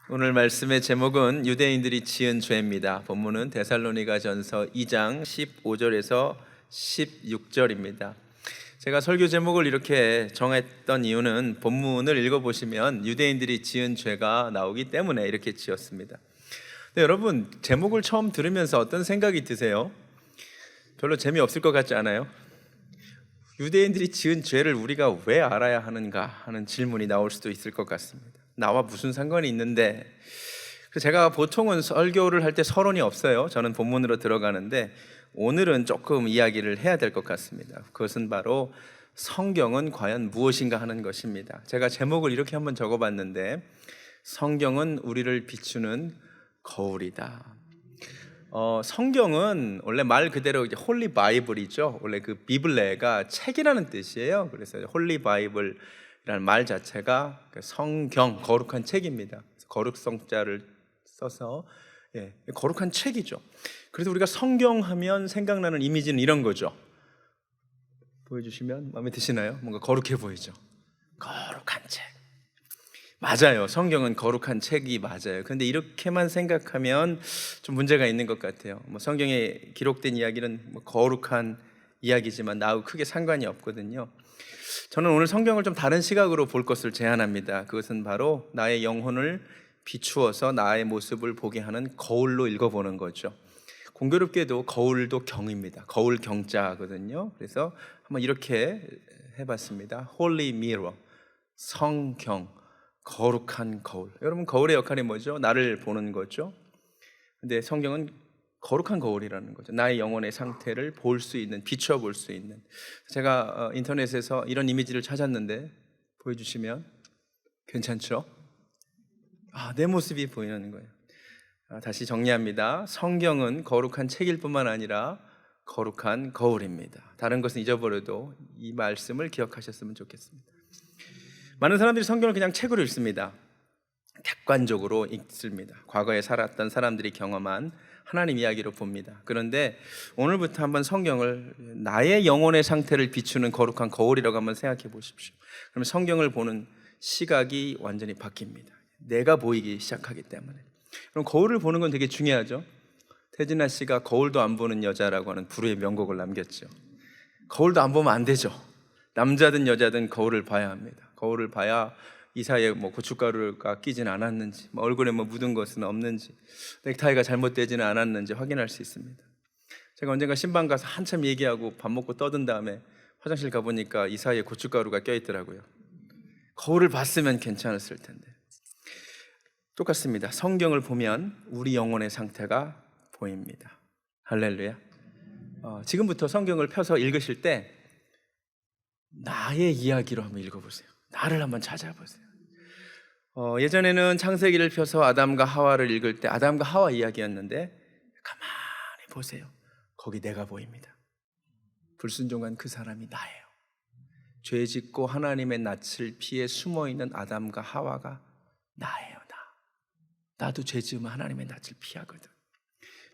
오늘 말씀의 제목은 유대인들이 지은 죄입니다. 본문은 데살로니가전서 2장 15절에서 16절입니다. 제가 설교 제목을 이렇게 정했던 이유는 본문을 읽어보시면 유대인들이 지은 죄가 나오기 때문에 이렇게 지었습니다. 근데 여러분, 제목을 처음 들으면서 어떤 생각이 드세요? 별로 재미없을 것 같지 않아요? 유대인들이 지은 죄를 우리가 왜 알아야 하는가 하는 질문이 나올 수도 있을 것 같습니다. 나와 무슨 상관이 있는데? 제가 보통은 설교를 할 때 서론이 없어요. 저는 본문으로 들어가는데 오늘은 조금 이야기를 해야 될 것 같습니다. 그것은 바로 성경은 과연 무엇인가 하는 것입니다. 제가 제목을 이렇게 한번 적어봤는데, 성경은 우리를 비추는 거울이다. 성경은 원래 말 그대로 이제 홀리 바이블이죠. 원래 그 비블레가 책이라는 뜻이에요. 그래서 홀리 바이블이라는 말 자체가 성경, 거룩한 책입니다. 거룩성자를 써서 거룩한 책이죠. 그래서 우리가 성경하면 생각나는 이미지는 이런 거죠. 보여주시면 마음에 드시나요? 뭔가 거룩해 보이죠. 거룩한 책. 맞아요. 성경은 거룩한 책이 맞아요. 그런데 이렇게만 생각하면 좀 문제가 있는 것 같아요. 성경에 기록된 이야기는 거룩한 이야기지만 나하고 크게 상관이 없거든요. 저는 오늘 성경을 좀 다른 시각으로 볼 것을 제안합니다. 그것은 바로 나의 영혼을 비추어서 나의 모습을 보게 하는 거울로 읽어보는 거죠. 공교롭게도 거울도 경입니다. 거울 경자거든요. 그래서 한번 이렇게 해봤습니다. Holy Mirror, 성경, 거룩한 거울. 여러분, 거울의 역할이 뭐죠? 나를 보는 거죠. 근데 성경은 거룩한 거울이라는 거죠. 나의 영혼의 상태를 볼 수 있는, 비춰 볼 수 있는. 제가 인터넷에서 이런 이미지를 찾았는데 보여주시면 괜찮죠? 내 모습이 보이는 거예요. 다시 정리합니다. 성경은 거룩한 책일 뿐만 아니라 거룩한 거울입니다. 다른 것은 잊어버려도 이 말씀을 기억하셨으면 좋겠습니다. 많은 사람들이 성경을 그냥 책으로 읽습니다. 객관적으로 읽습니다. 과거에 살았던 사람들이 경험한 하나님 이야기로 봅니다. 그런데 오늘부터 한번 성경을 나의 영혼의 상태를 비추는 거룩한 거울이라고 한번 생각해 보십시오. 그러면 성경을 보는 시각이 완전히 바뀝니다. 내가 보이기 시작하기 때문에. 그럼 거울을 보는 건 되게 중요하죠. 태진아 씨가 거울도 안 보는 여자라고 하는 불후의 명곡을 남겼죠. 거울도 안 보면 안 되죠. 남자든 여자든 거울을 봐야 합니다. 거울을 봐야 이 사이에 고춧가루가 끼진 않았는지, 얼굴에 묻은 것은 없는지, 넥타이가 잘못되지는 않았는지 확인할 수 있습니다. 제가 언젠가 신방 가서 한참 얘기하고 밥 먹고 떠든 다음에 화장실 가보니까 이 사이에 고춧가루가 껴있더라고요. 거울을 봤으면 괜찮았을 텐데. 똑같습니다. 성경을 보면 우리 영혼의 상태가 보입니다. 할렐루야. 지금부터 성경을 펴서 읽으실 때 나의 이야기로 한번 읽어보세요. 나를 한번 찾아보세요. 예전에는 창세기를 펴서 아담과 하와를 읽을 때 아담과 하와 이야기였는데, 가만히 보세요. 거기 내가 보입니다. 불순종한 그 사람이 나예요. 죄 짓고 하나님의 낯을 피해 숨어있는 아담과 하와가 나예요. 나도 죄 지으면 하나님의 낯을 피하거든.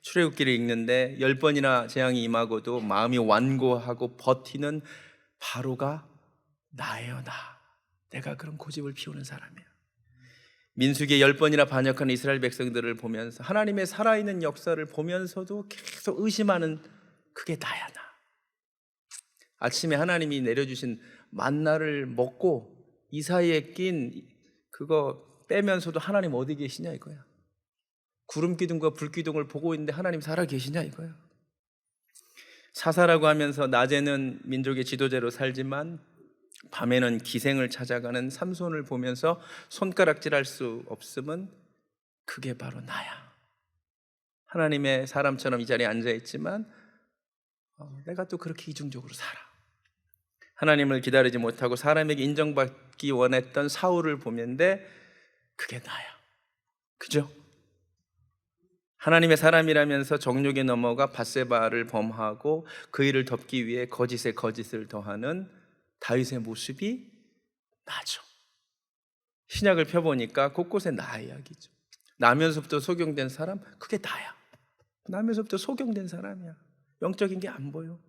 출애굽기를 읽는데 10번이나 재앙이 임하고도 마음이 완고하고 버티는 바로가 나예요. 내가 그런 고집을 피우는 사람이야. 민수기에 10번이나 반역한 이스라엘 백성들을 보면서 하나님의 살아있는 역사를 보면서도 계속 의심하는 그게 나야. 아침에 하나님이 내려주신 만나를 먹고 이 사이에 낀 그거 빼면서도 하나님 어디 계시냐 이거야. 구름 기둥과 불 기둥을 보고 있는데 하나님 살아 계시냐 이거야. 사사라고 하면서 낮에는 민족의 지도자로 살지만 밤에는 기생을 찾아가는 삼손을 보면서 손가락질할 수 없음은 그게 바로 나야. 하나님의 사람처럼 이 자리에 앉아있지만 내가 또 그렇게 이중적으로 살아. 하나님을 기다리지 못하고 사람에게 인정받기 원했던 사울을 보면데 그게 나야. 그죠? 하나님의 사람이라면서 정욕에 넘어가 밧세바를 범하고 그 일을 덮기 위해 거짓에 거짓을 더하는 다윗의 모습이 나죠. 신약을 펴보니까 곳곳에 나 이야기죠. 나면서부터 소경된 사람, 그게 나야. 나면서부터 소경된 사람이야. 영적인 게 안 보여.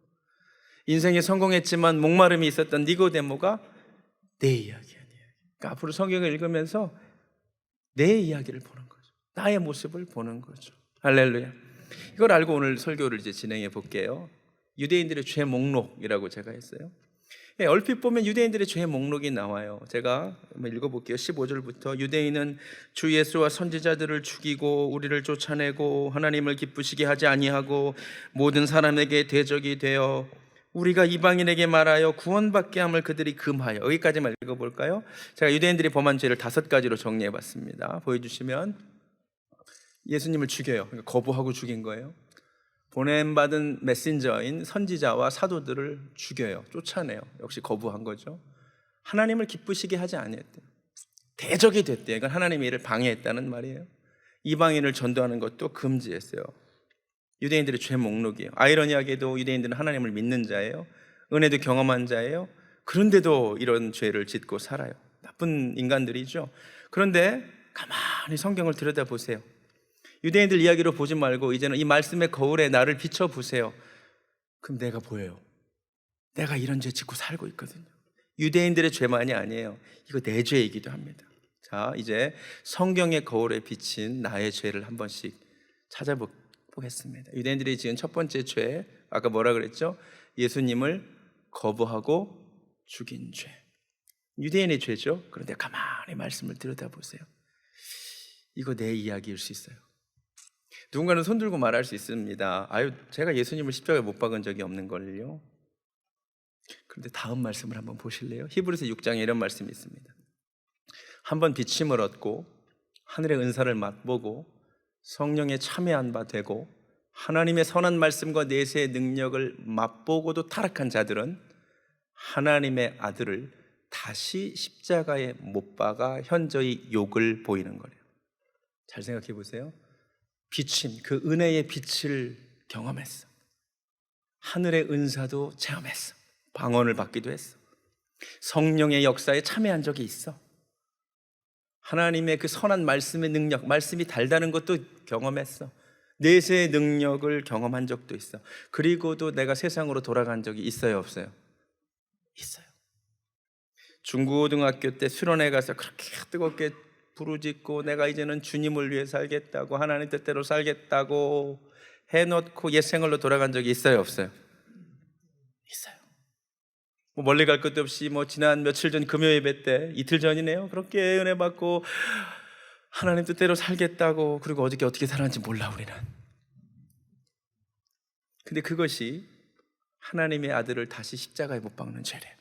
인생에 성공했지만 목마름이 있었던 니고데모가 내 이야기야. 그러니까 앞으로 성경을 읽으면서 내 이야기를 보는 거죠. 나의 모습을 보는 거죠. 할렐루야. 이걸 알고 오늘 설교를 이제 진행해 볼게요. 유대인들의 죄 목록이라고 제가 했어요. 얼핏 보면 유대인들의 죄 목록이 나와요. 제가 한번 읽어볼게요. 15절부터 유대인은 주 예수와 선지자들을 죽이고 우리를 쫓아내고 하나님을 기쁘시게 하지 아니하고 모든 사람에게 대적이 되어 우리가 이방인에게 말하여 구원받게 함을 그들이 금하여. 여기까지만 읽어볼까요? 제가 유대인들이 범한 죄를 5가지로 정리해봤습니다. 보여주시면 예수님을 죽여요. 그러니까 거부하고 죽인 거예요. 보냄받은 메신저인 선지자와 사도들을 죽여요. 쫓아내요. 역시 거부한 거죠. 하나님을 기쁘시게 하지 아니했대요. 대적이 됐대요. 이건 하나님의 일을 방해했다는 말이에요. 이방인을 전도하는 것도 금지했어요. 유대인들의 죄 목록이에요. 아이러니하게도 유대인들은 하나님을 믿는 자예요. 은혜도 경험한 자예요. 그런데도 이런 죄를 짓고 살아요. 나쁜 인간들이죠. 그런데 가만히 성경을 들여다보세요. 유대인들 이야기로 보지 말고 이제는 이 말씀의 거울에 나를 비춰보세요. 그럼 내가 보여요. 내가 이런 죄 짓고 살고 있거든요. 유대인들의 죄만이 아니에요. 이거 내 죄이기도 합니다. 자, 이제 성경의 거울에 비친 나의 죄를 한 번씩 찾아보겠습니다. 유대인들이 지은 첫 번째 죄, 아까 뭐라 그랬죠? 예수님을 거부하고 죽인 죄. 유대인의 죄죠. 그런데 가만히 말씀을 들여다보세요. 이거 내 이야기일 수 있어요. 누군가는 손 들고 말할 수 있습니다. 아유, 제가 예수님을 십자가에 못 박은 적이 없는 걸요. 그런데 다음 말씀을 한번 보실래요? 히브리서 6장에 이런 말씀이 있습니다. 한번 비침을 얻고 하늘의 은사를 맛보고 성령에 참여한 바 되고 하나님의 선한 말씀과 내세의 능력을 맛보고도 타락한 자들은 하나님의 아들을 다시 십자가에 못 박아 현저히 욕을 보이는 거래요. 잘 생각해 보세요. 비침, 그 은혜의 빛을 경험했어. 하늘의 은사도 체험했어. 방언을 받기도 했어. 성령의 역사에 참여한 적이 있어. 하나님의 그 선한 말씀의 능력, 말씀이 달다는 것도 경험했어. 내세의 능력을 경험한 적도 있어. 그리고도 내가 세상으로 돌아간 적이 있어요, 없어요? 있어요. 중고등학교 때 수련회 가서 그렇게 뜨겁게 부르짖고 내가 이제는 주님을 위해 살겠다고 하나님 뜻대로 살겠다고 해놓고 옛 생활로 돌아간 적이 있어요, 없어요? 있어요. 뭐 멀리 갈 것도 없이 지난 며칠 전 금요 예배 때 이틀 전이네요. 그렇게 은혜 받고 하나님 뜻대로 살겠다고 그리고 어떻게 살았는지 몰라 우리는. 근데 그것이 하나님의 아들을 다시 십자가에 못 박는 죄래요.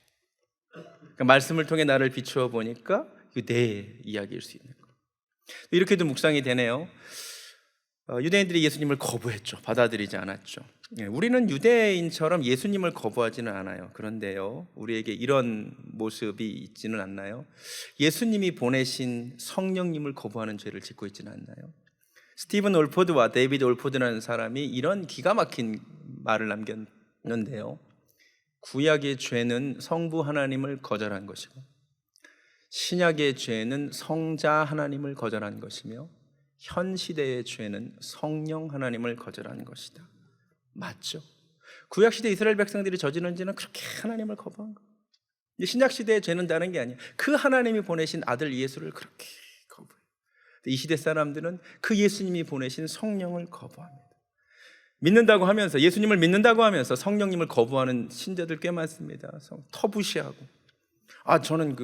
그러니까 말씀을 통해 나를 비추어 보니까 이게 내 이야기일 수 있는 거예요. 이렇게도 묵상이 되네요. 유대인들이 예수님을 거부했죠. 받아들이지 않았죠. 우리는 유대인처럼 예수님을 거부하지는 않아요. 그런데요, 우리에게 이런 모습이 있지는 않나요? 예수님이 보내신 성령님을 거부하는 죄를 짓고 있지는 않나요? 스티븐 올포드와 데이비드 올포드라는 사람이 이런 기가 막힌 말을 남겼는데요. 구약의 죄는 성부 하나님을 거절한 것이고 신약의 죄는 성자 하나님을 거절한 것이며 현 시대의 죄는 성령 하나님을 거절한 것이다. 맞죠? 구약 시대 이스라엘 백성들이 저지른 죄는 그렇게 하나님을 거부한 거예요. 신약 시대의 죄는 다른 게 아니에요. 그 하나님이 보내신 아들 예수를 그렇게 거부해요. 이 시대 사람들은 그 예수님이 보내신 성령을 거부합니다. 믿는다고 하면서 예수님을 믿는다고 하면서 성령님을 거부하는 신자들 꽤 많습니다. 터부시하고 저는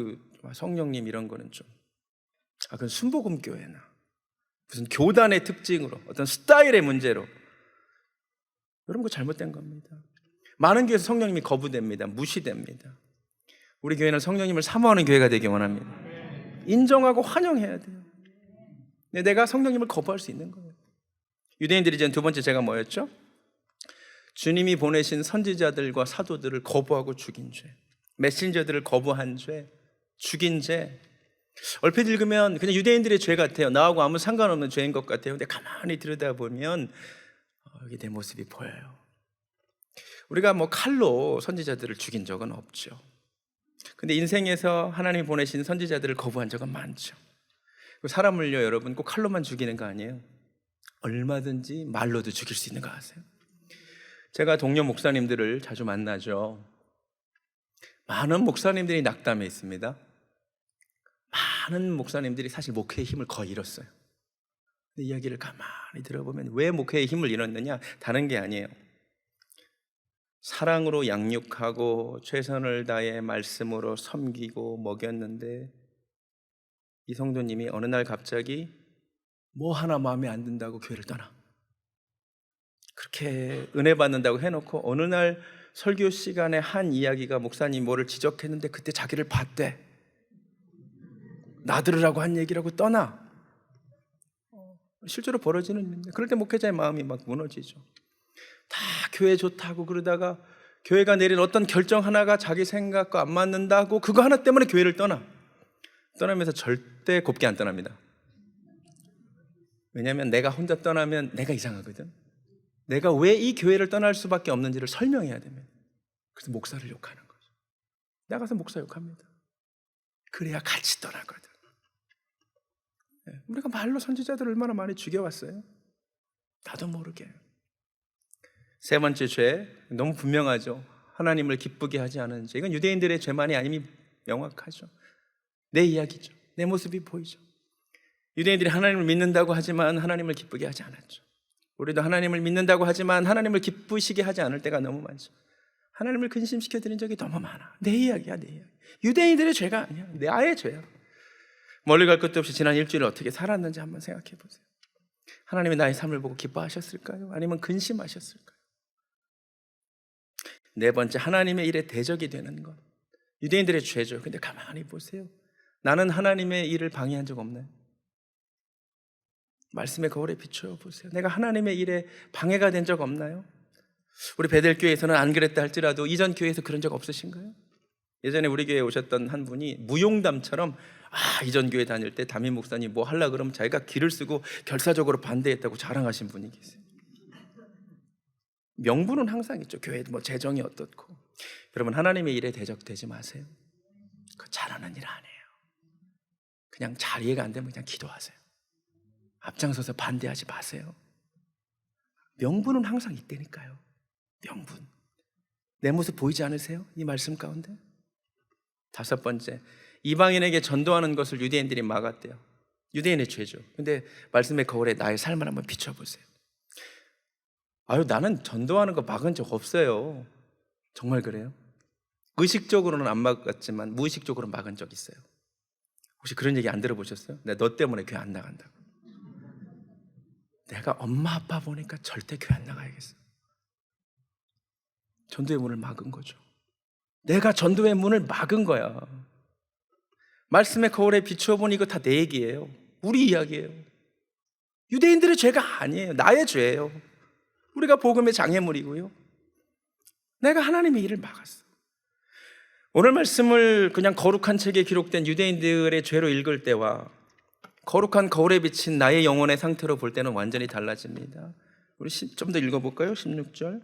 성령님 이런 거는 좀 그건 순복음 교회나 무슨 교단의 특징으로 어떤 스타일의 문제로 여러분 그거 잘못된 겁니다. 많은 교회에서 성령님이 거부됩니다. 무시됩니다. 우리 교회는 성령님을 사모하는 교회가 되기 원합니다. 인정하고 환영해야 돼요. 내가 성령님을 거부할 수 있는 거예요. 유대인들이 이제 두 번째 죄가 뭐였죠? 주님이 보내신 선지자들과 사도들을 거부하고 죽인 죄, 메신저들을 거부한 죄, 죽인 죄. 얼핏 읽으면 그냥 유대인들의 죄 같아요. 나하고 아무 상관없는 죄인 것 같아요. 근데 가만히 들여다보면 여기 내 모습이 보여요. 우리가 칼로 선지자들을 죽인 적은 없죠. 근데 인생에서 하나님이 보내신 선지자들을 거부한 적은 많죠. 사람을요, 여러분 꼭 칼로만 죽이는 거 아니에요. 얼마든지 말로도 죽일 수 있는 거 아세요? 제가 동료 목사님들을 자주 만나죠. 많은 목사님들이 낙담해 있습니다. 많은 목사님들이 사실 목회의 힘을 거의 잃었어요. 근데 이야기를 가만히 들어보면 왜 목회의 힘을 잃었느냐? 다른 게 아니에요. 사랑으로 양육하고 최선을 다해 말씀으로 섬기고 먹였는데 이 성도님이 어느 날 갑자기 뭐 하나 마음에 안 든다고 교회를 떠나. 그렇게 은혜 받는다고 해놓고 어느 날 설교 시간에 한 이야기가 목사님 뭐를 지적했는데 그때 자기를 봤대. 나들으라고 한 얘기라고 떠나. 실제로 벌어지는 일인데 그럴 때 목회자의 마음이 막 무너지죠. 다 교회 좋다고 그러다가 교회가 내린 어떤 결정 하나가 자기 생각과 안 맞는다고 그거 하나 때문에 교회를 떠나면서 절대 곱게 안 떠납니다. 왜냐하면 내가 혼자 떠나면 내가 이상하거든. 내가 왜 이 교회를 떠날 수밖에 없는지를 설명해야 됩니다. 그래서 목사를 욕하는 거죠. 나가서 목사 욕합니다. 그래야 같이 떠나거든. 우리가 말로 선지자들을 얼마나 많이 죽여왔어요. 나도 모르게. 세 번째 죄, 너무 분명하죠. 하나님을 기쁘게 하지 않은 죄. 이건 유대인들의 죄만이 아님이 명확하죠. 내 이야기죠. 내 모습이 보이죠. 유대인들이 하나님을 믿는다고 하지만 하나님을 기쁘게 하지 않았죠. 우리도 하나님을 믿는다고 하지만 하나님을 기쁘시게 하지 않을 때가 너무 많죠. 하나님을 근심시켜 드린 적이 너무 많아. 내 이야기야, 내 이야기. 유대인들의 죄가 아니야. 나의 죄야. 멀리 갈 것도 없이 지난 일주일을 어떻게 살았는지 한번 생각해 보세요. 하나님이 나의 삶을 보고 기뻐하셨을까요? 아니면 근심하셨을까요? 네 번째, 하나님의 일에 대적이 되는 것. 유대인들의 죄죠. 근데 가만히 보세요. 나는 하나님의 일을 방해한 적 없나요? 말씀의 거울에 비추어 보세요. 내가 하나님의 일에 방해가 된 적 없나요? 우리 베델교회에서는 안 그랬다 할지라도 이전 교회에서 그런 적 없으신가요? 예전에 우리 교회에 오셨던 한 분이 무용담처럼 이전 교회 다닐 때 담임 목사님 뭐 하려고 그러면 자기가 기를 쓰고 결사적으로 반대했다고 자랑하신 분이 계세요. 명분은 항상 있죠. 교회 뭐 재정이 어떻고. 여러분, 하나님의 일에 대적되지 마세요. 그거 잘하는 일 아니에요. 그냥 잘 이해가 안 되면 그냥 기도하세요. 앞장서서 반대하지 마세요. 명분은 항상 있다니까요. 명분. 내 모습 보이지 않으세요? 이 말씀 가운데. 다섯 번째, 이방인에게 전도하는 것을 유대인들이 막았대요. 유대인의 죄죠. 근데 말씀의 거울에 나의 삶을 한번 비춰보세요. 나는 전도하는 거 막은 적 없어요. 정말 그래요? 의식적으로는 안 막았지만 무의식적으로 막은 적 있어요. 혹시 그런 얘기 안 들어보셨어요? 너 때문에 교회 안 나간다고. 내가 엄마 아빠 보니까 절대 교회 안 나가야겠어. 전도의 문을 막은 거죠. 내가 전도의 문을 막은 거야. 말씀의 거울에 비추어 보니 이거 다 내 얘기예요. 우리 이야기예요. 유대인들의 죄가 아니에요. 나의 죄예요. 우리가 복음의 장애물이고요. 내가 하나님의 일을 막았어. 오늘 말씀을 그냥 거룩한 책에 기록된 유대인들의 죄로 읽을 때와 거룩한 거울에 비친 나의 영혼의 상태로 볼 때는 완전히 달라집니다. 우리 좀 더 읽어볼까요? 16절.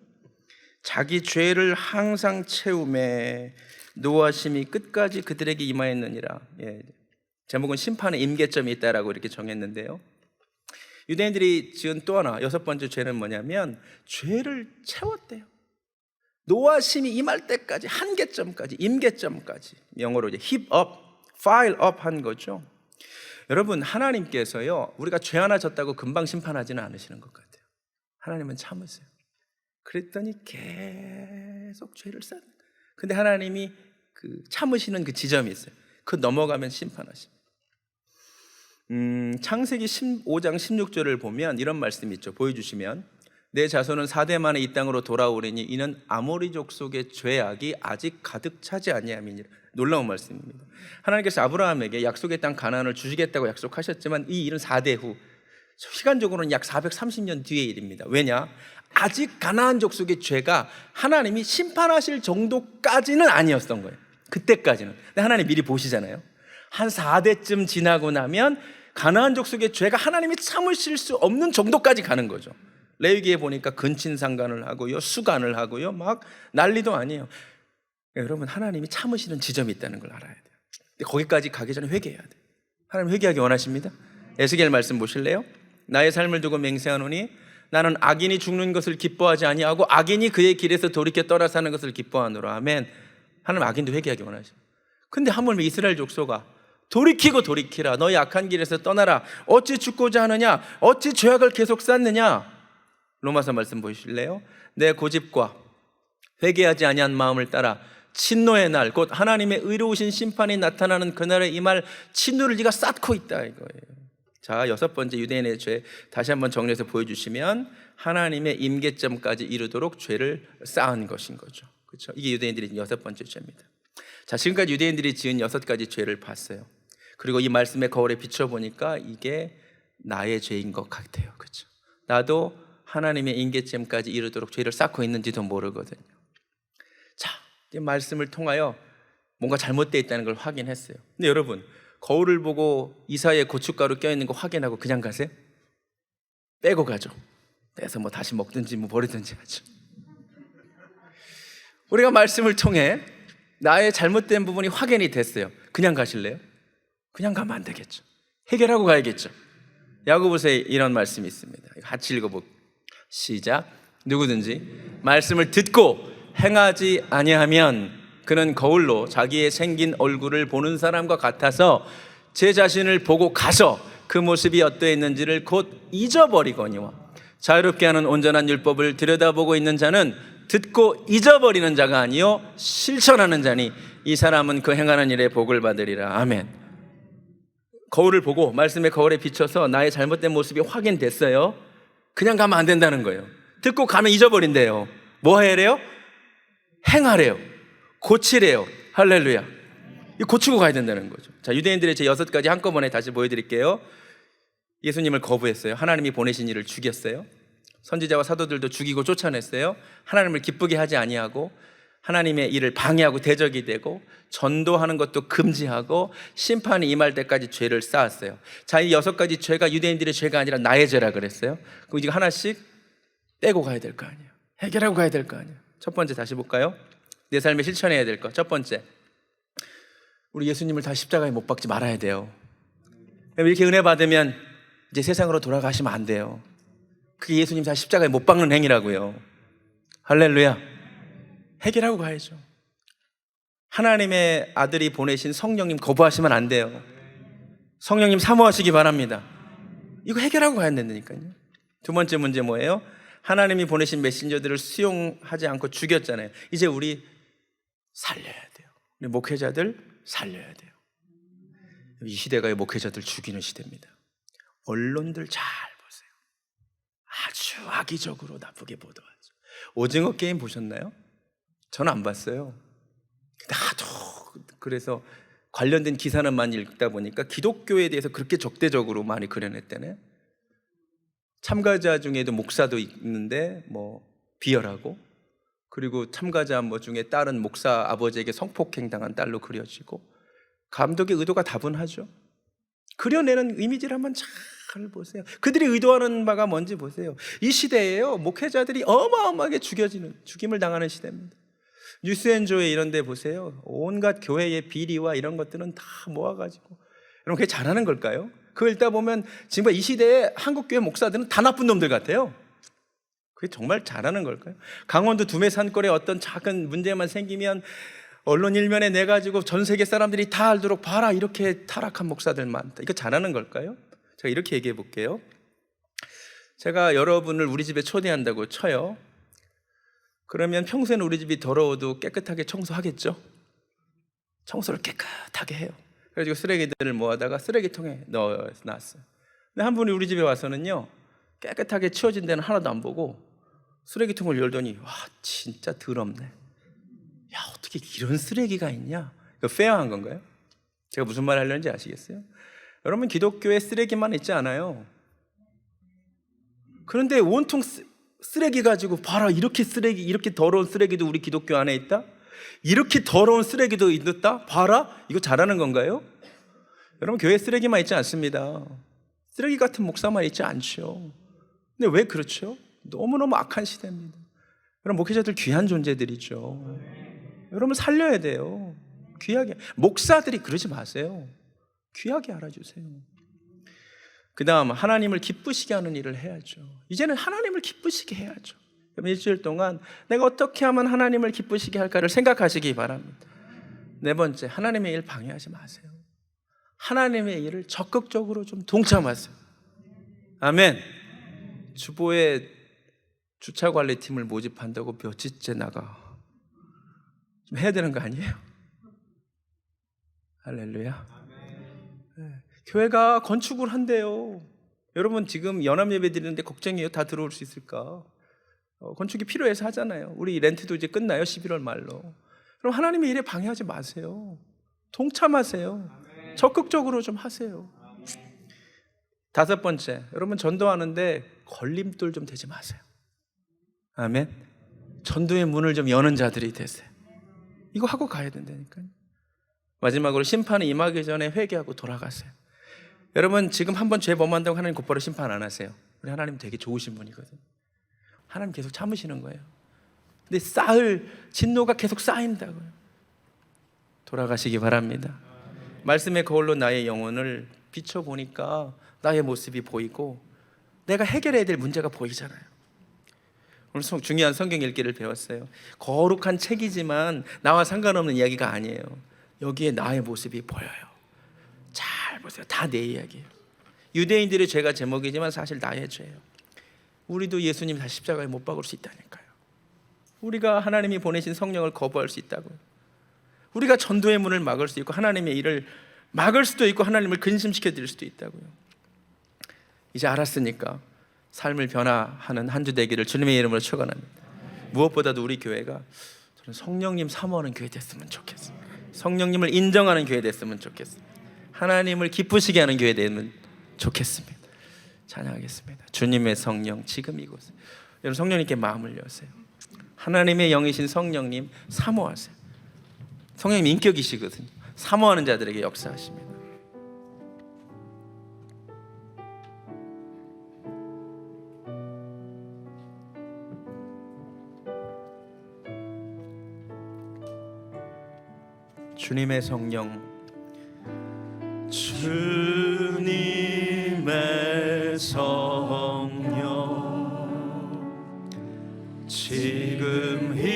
자기 죄를 항상 채우매 노하심이 끝까지 그들에게 임하였느니라. 제목은 심판의 임계점이 있다라고 이렇게 정했는데요. 유대인들이 지은 또 하나 여섯 번째 죄는 뭐냐면 죄를 채웠대요. 노하심이 임할 때까지, 한계점까지, 임계점까지. 영어로 이제 heap up, file up 한 거죠. 여러분, 하나님께서요, 우리가 죄 하나 졌다고 금방 심판하지는 않으시는 것 같아요. 하나님은 참으세요. 그랬더니 계속 죄를 쌓는. 근데 하나님이 그 참으시는 그 지점이 있어요. 그 넘어가면 심판하십니다. 창세기 15장 16절을 보면 이런 말씀이 있죠. 보여주시면, 내 자손은 4대 만에 이 땅으로 돌아오리니 이는 아모리 족속의 죄악이 아직 가득 차지 아니함이니라. 놀라운 말씀입니다. 하나님께서 아브라함에게 약속의 땅 가나안을 주시겠다고 약속하셨지만 이 일은 4대 후, 시간적으로는 약 430년 뒤의 일입니다. 왜냐? 아직 가나안 족속의 죄가 하나님이 심판하실 정도까지는 아니었던 거예요. 그때까지는. 근데 하나님 미리 보시잖아요. 한 4대쯤 지나고 나면 가나안 족속의 죄가 하나님이 참으실 수 없는 정도까지 가는 거죠. 레위기에 보니까 근친상간을 하고요, 수간을 하고요, 막 난리도 아니에요. 여러분, 하나님이 참으시는 지점이 있다는 걸 알아야 돼요. 근데 거기까지 가기 전에 회개해야 돼요. 하나님 회개하기 원하십니다. 에스겔 말씀 보실래요? 나의 삶을 두고 맹세하노니 나는 악인이 죽는 것을 기뻐하지 아니하고 악인이 그의 길에서 돌이켜 떠나 사는 것을 기뻐하노라. 아멘. 하나님 악인도 회개하기 원하십니다. 근데 하물며 이스라엘 족속아, 돌이키고 돌이키라. 너희 악한 길에서 떠나라. 어찌 죽고자 하느냐? 어찌 죄악을 계속 쌓느냐? 로마서 말씀 보실래요? 내 고집과 회개하지 아니한 마음을 따라 진노의 날, 곧 하나님의 의로우신 심판이 나타나는 그날에 임할 진노를 네가 쌓고 있다 이거예요. 자, 6번째 유대인의 죄 다시 한번 정리해서 보여주시면 하나님의 임계점까지 이르도록 죄를 쌓은 것인 거죠. 그렇죠? 이게 유대인들이 6번째 죄입니다. 자, 지금까지 유대인들이 지은 6가지 죄를 봤어요. 그리고 이 말씀의 거울에 비춰보니까 이게 나의 죄인 것 같아요. 그렇죠? 나도 하나님의 임계점까지 이르도록 죄를 쌓고 있는지도 모르거든요. 자, 이 말씀을 통하여 뭔가 잘못되어 있다는 걸 확인했어요. 근데 여러분, 거울을 보고 이 사이에 고춧가루 껴있는 거 확인하고 그냥 가세요? 빼고 가죠. 빼서 뭐 다시 먹든지 뭐 버리든지 하죠. 우리가 말씀을 통해 나의 잘못된 부분이 확인이 됐어요. 그냥 가실래요? 그냥 가면 안 되겠죠. 해결하고 가야겠죠. 야고보서에 이런 말씀이 있습니다. 같이 읽어볼게요. 시작. 누구든지 말씀을 듣고 행하지 아니하면 그는 거울로 자기의 생긴 얼굴을 보는 사람과 같아서 제 자신을 보고 가서 그 모습이 어떠했는지를 곧 잊어버리거니와 자유롭게 하는 온전한 율법을 들여다보고 있는 자는 듣고 잊어버리는 자가 아니요 실천하는 자니 이 사람은 그 행하는 일에 복을 받으리라. 아멘. 거울을 보고 말씀의 거울에 비춰서 나의 잘못된 모습이 확인됐어요. 그냥 가면 안 된다는 거예요. 듣고 가면 잊어버린대요. 뭐 해래요? 행하래요. 고치래요. 할렐루야. 이거 고치고 가야 된다는 거죠. 자, 유대인들의 제 6가지 한꺼번에 다시 보여드릴게요. 예수님을 거부했어요. 하나님이 보내신 이를 죽였어요. 선지자와 사도들도 죽이고 쫓아냈어요. 하나님을 기쁘게 하지 아니하고 하나님의 일을 방해하고 대적이 되고 전도하는 것도 금지하고 심판이 임할 때까지 죄를 쌓았어요. 자, 이 6가지 죄가 유대인들의 죄가 아니라 나의 죄라 그랬어요. 그럼 이거 하나씩 떼고 가야 될 거 아니에요. 해결하고 가야 될 거 아니에요. 첫 번째 다시 볼까요? 내 삶에 실천해야 될 것. 첫 번째, 우리 예수님을 다 십자가에 못 박지 말아야 돼요. 이렇게 은혜 받으면 이제 세상으로 돌아가시면 안 돼요. 그게 예수님 다 십자가에 못 박는 행위라고요. 할렐루야. 해결하고 가야죠. 하나님의 아들이 보내신 성령님 거부하시면 안 돼요. 성령님 사모하시기 바랍니다. 이거 해결하고 가야 된다니까요. 두 번째 문제 뭐예요? 하나님이 보내신 메신저들을 수용하지 않고 죽였잖아요. 이제 우리 살려야 돼요. 우리 목회자들 살려야 돼요. 이 시대가 목회자들 죽이는 시대입니다. 언론들 잘 보세요. 아주 악의적으로 나쁘게 보도하죠. 오징어 게임 보셨나요? 저는 안 봤어요. 하도 그래서 관련된 기사는 많이 읽다 보니까 기독교에 대해서 그렇게 적대적으로 많이 그려냈다네. 참가자 중에도 목사도 있는데 뭐 비열하고, 그리고 참가자 뭐 중에 딸은 목사 아버지에게 성폭행 당한 딸로 그려지고, 감독의 의도가 다분하죠. 그려내는 이미지를 한번 잘 보세요. 그들이 의도하는 바가 뭔지 보세요. 이 시대에요, 목회자들이 어마어마하게 죽임을 당하는 시대입니다. 뉴스엔조에 이런 데 보세요. 온갖 교회의 비리와 이런 것들은 다 모아가지고, 여러분 그게 잘하는 걸까요? 그걸 읽다 보면 지금 이 시대에 한국교회 목사들은 다 나쁜 놈들 같아요. 그게 정말 잘하는 걸까요? 강원도 두메 산골에 어떤 작은 문제만 생기면 언론 일면에 내가지고 전 세계 사람들이 다 알도록 봐라, 이렇게 타락한 목사들 많다. 이거 잘하는 걸까요? 제가 이렇게 얘기해 볼게요. 제가 여러분을 우리 집에 초대한다고 쳐요. 그러면 평소에는 우리 집이 더러워도 깨끗하게 청소하겠죠? 청소를 깨끗하게 해요. 그래가지고 쓰레기들을 모아다가 쓰레기통에 넣어놨어요. 근데 한 분이 우리 집에 와서는요, 깨끗하게 치워진 데는 하나도 안 보고 쓰레기통을 열더니, 와 진짜 더럽네. 야 어떻게 이런 쓰레기가 있냐? 이거 페어한 건가요? 제가 무슨 말 하려는지 아시겠어요? 여러분, 기독교에 쓰레기만 있지 않아요. 그런데 온통 쓰레기 가지고 봐라, 이렇게 더러운 쓰레기도 우리 기독교 안에 있다? 이렇게 더러운 쓰레기도 있다? 봐라? 이거 잘하는 건가요? 여러분, 교회 쓰레기만 있지 않습니다. 쓰레기 같은 목사만 있지 않죠. 근데 왜 그렇죠? 너무너무 악한 시대입니다. 여러분, 목회자들 귀한 존재들이죠. 여러분 살려야 돼요. 귀하게. 목사들이 그러지 마세요. 귀하게 알아주세요. 그 다음, 하나님을 기쁘시게 하는 일을 해야죠. 이제는 하나님을 기쁘시게 해야죠. 그럼 일주일 동안 내가 어떻게 하면 하나님을 기쁘시게 할까를 생각하시기 바랍니다. 네 번째, 하나님의 일 방해하지 마세요. 하나님의 일을 적극적으로 좀 동참하세요. 아멘. 주보에 주차관리팀을 모집한다고 몇주째 나가. 좀 해야 되는 거 아니에요? 할렐루야. 네. 교회가 건축을 한대요. 여러분 지금 연합예배 드리는데 걱정이에요. 다 들어올 수 있을까? 건축이 필요해서 하잖아요. 우리 렌트도 이제 끝나요. 11월 말로. 그럼 하나님의 일에 방해하지 마세요. 동참하세요. 적극적으로 좀 하세요. 5번째, 여러분 전도하는데 걸림돌 좀 대지 마세요. 아멘. 전도의 문을 좀 여는 자들이 되세요. 이거 하고 가야 된다니까요. 마지막으로 심판이 임하기 전에 회개하고 돌아가세요. 여러분 지금 한번 죄 범한다고 하나님 곧바로 심판 안 하세요. 우리 하나님 되게 좋으신 분이거든요. 하나님 계속 참으시는 거예요. 근데 쌓을 진노가 계속 쌓인다고요. 돌아가시기 바랍니다. 말씀의 거울로 나의 영혼을 비춰보니까 나의 모습이 보이고 내가 해결해야 될 문제가 보이잖아요. 오늘 중요한 성경 읽기를 배웠어요. 거룩한 책이지만 나와 상관없는 이야기가 아니에요. 여기에 나의 모습이 보여요. 잘 보세요. 다 내 이야기예요. 유대인들의 죄가 제목이지만 사실 나의 죄예요. 우리도 예수님 다 십자가에 못 박을 수 있다니까요. 우리가 하나님이 보내신 성령을 거부할 수 있다고요. 우리가 전도의 문을 막을 수 있고 하나님의 일을 막을 수도 있고 하나님을 근심시켜 드릴 수도 있다고요. 이제 알았으니까 삶을 변화하는 한 주 되기를 주님의 이름으로 축원합니다. 무엇보다도 우리 교회가 저는 성령님 사모하는 교회 됐으면 좋겠어요. 성령님을 인정하는 교회 됐으면 좋겠어요. 하나님을 기쁘시게 하는 교회 되면 좋겠습니다. 찬양하겠습니다. 주님의 성령 지금 이곳에. 여러분 성령님께 마음을 여세요. 하나님의 영이신 성령님 사모하세요. 성령님 인격이시거든요. 사모하는 자들에게 역사하십니다. 주님의 성령, 주님의 성령 지금 이곳에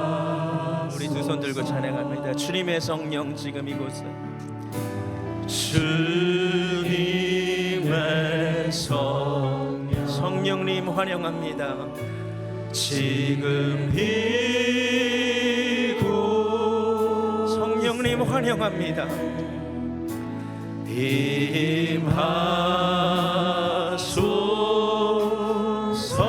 임하소서. 우리 두 손 들고 찬양합니다. 주님의 성령 지금 이곳에. 주님의 성령, 성령님 환영합니다. 지금 이곳 성령님 환영합니다. 임하소서.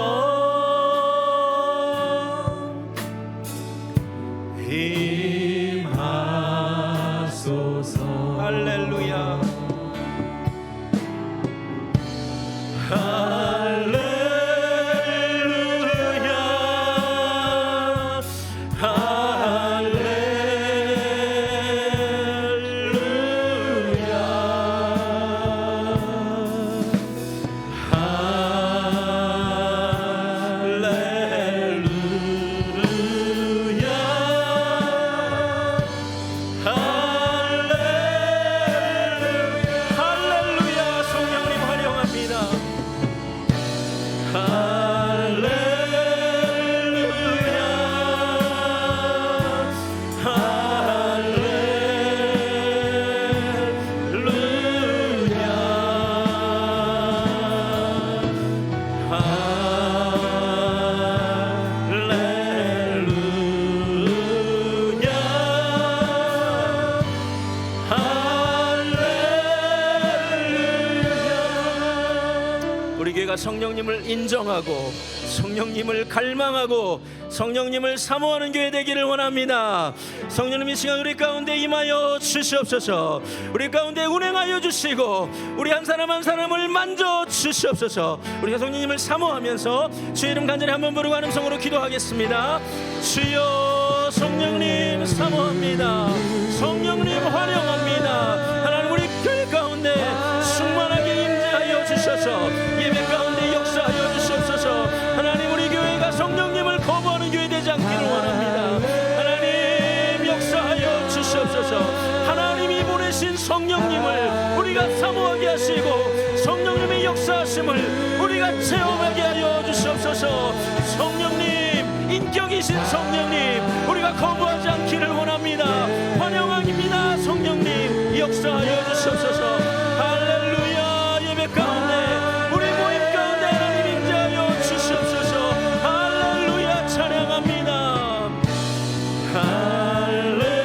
임하소서. 할렐루야. 할렐루야. 성령님을 인정하고 성령님을 갈망하고 성령님을 사모하는 교회 되기를 원합니다. 성령님 이 시간 우리 가운데 임하여 주시옵소서. 우리 가운데 운행하여 주시고 우리 한 사람 한 사람을 만져 주시옵소서. 우리가 성령님을 사모하면서 주의 이름 간절히 한번 부르고 하는 성으로 기도하겠습니다. 주여 성령님 사모합니다. 성령님 환영합니다. 하나님 우리 교회 가운데 충만하게 임재하여 주셔서 예배 가운데 역사하여 주시옵소서. 하나님 우리 교회가 성령님을 거부하는 교회 되지 않기를 원합니다. 하나님 역사하여 역사하시고 성령님의 역사하심을 우리가 체험하게 하여 주시옵소서. 성령님, 인격이신 성령님, 우리가 거부하지 않기를 원합니다. 환영합니다. 성령님 역사하여 주시옵소서. 할렐루야. 예배 가운데 우리 모임 가운데 하나님 임재하여 주시옵소서. 할렐루야. 찬양합니다. 할렐루야.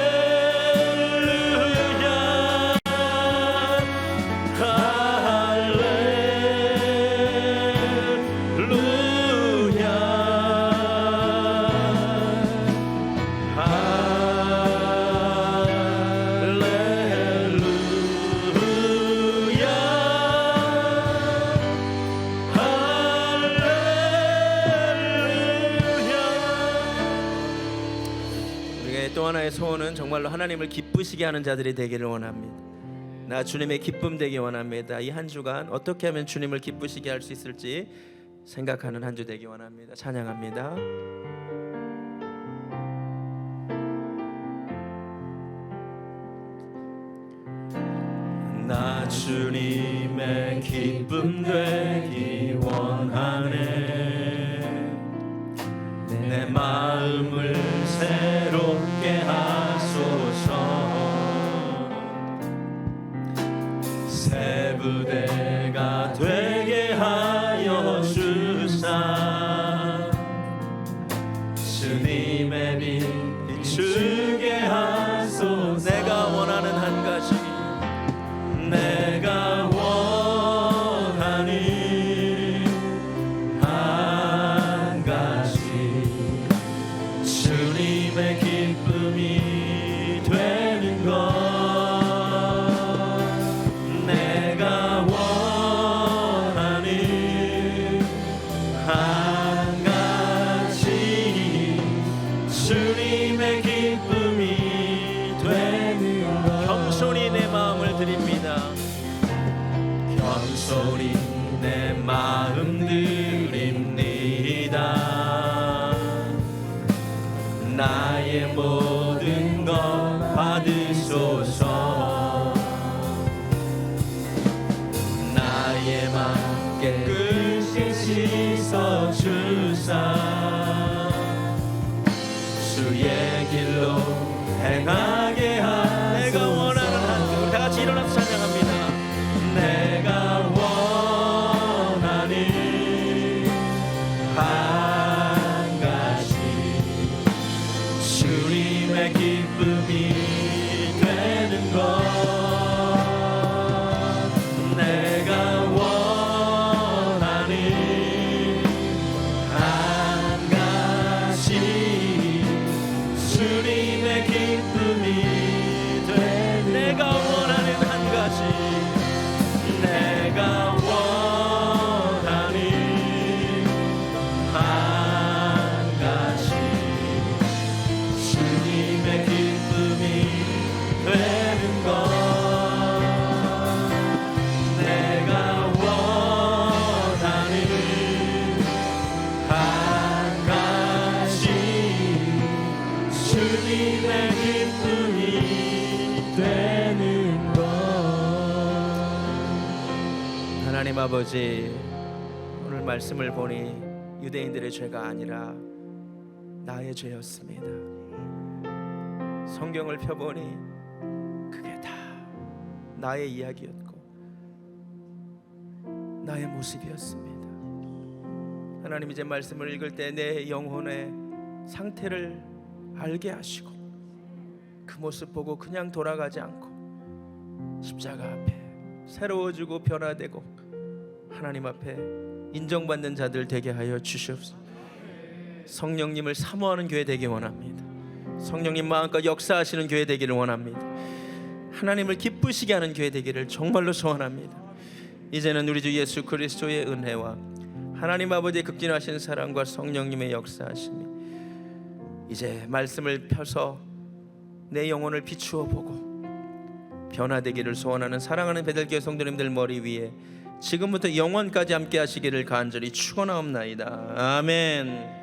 또 하나의 소원은 정말로 하나님을 기쁘시게 하는 자들이 되기를 원합니다. 나 주님의 기쁨 되기 원합니다. 이 한 주간 어떻게 하면 주님을 기쁘시게 할 수 있을지 생각하는 한 주 되기 원합니다. 찬양합니다. 나 주님의 기쁨 되기 원하네. 내 마음을 새롭게 하소서. 새 부대가 되게 하여 주사. 주님의 빛 비추게 하소서. 내가 원하는 한 가지, 내가 원하는 한 가지, 주님의 기쁨이 되는 것. 내가 원하는 한 가지, 주님의 기쁨이 되는 것. 겸손히 내 마음을 드립니다. 겸손히 내 마음 드립니다. 나의 모든 것 받으소서. 나의 맘 깨끗이 씻어주사. 주의 길로 행하게 하소서. 내가 원하는 한 주, 다 같이 일어나서 찬양합니다. 내가 원하는 한 가지, 주님의 기쁨이 되는 것. 내가 원하는 한 가지, 주님의 기쁨이 되는 내가 원하는 한 가지, 내가 원하는 한 가지, 주님의 기쁨이 되는 것. 내가 원하는 한 가지, 주님의 기쁨이 되는 것. 하나님 아버지, 오늘 말씀을 보니 유대인들의 죄가 아니라 나의 죄였습니다. 성경을 펴보니 그게 다 나의 이야기였고 나의 모습이었습니다. 하나님, 이제 말씀을 읽을 때 내 영혼의 상태를 알게 하시고 그 모습 보고 그냥 돌아가지 않고 십자가 앞에 새로워지고 변화되고 하나님 앞에 인정받는 자들 되게 하여 주시옵소서. 성령님을 사모하는 교회 되기 원합니다. 성령님 마음껏 역사하시는 교회 되기를 원합니다. 하나님을 기쁘시게 하는 교회 되기를 정말로 소원합니다. 이제는 우리 주 예수 그리스도의 은혜와 하나님 아버지의 극진하신 사랑과 성령님의 역사하심이 이제 말씀을 펴서 내 영혼을 비추어 보고 변화되기를 소원하는 사랑하는 베들교회 성도님들 머리 위에 지금부터 영원까지 함께 하시기를 간절히 축원하옵나이다. 아멘.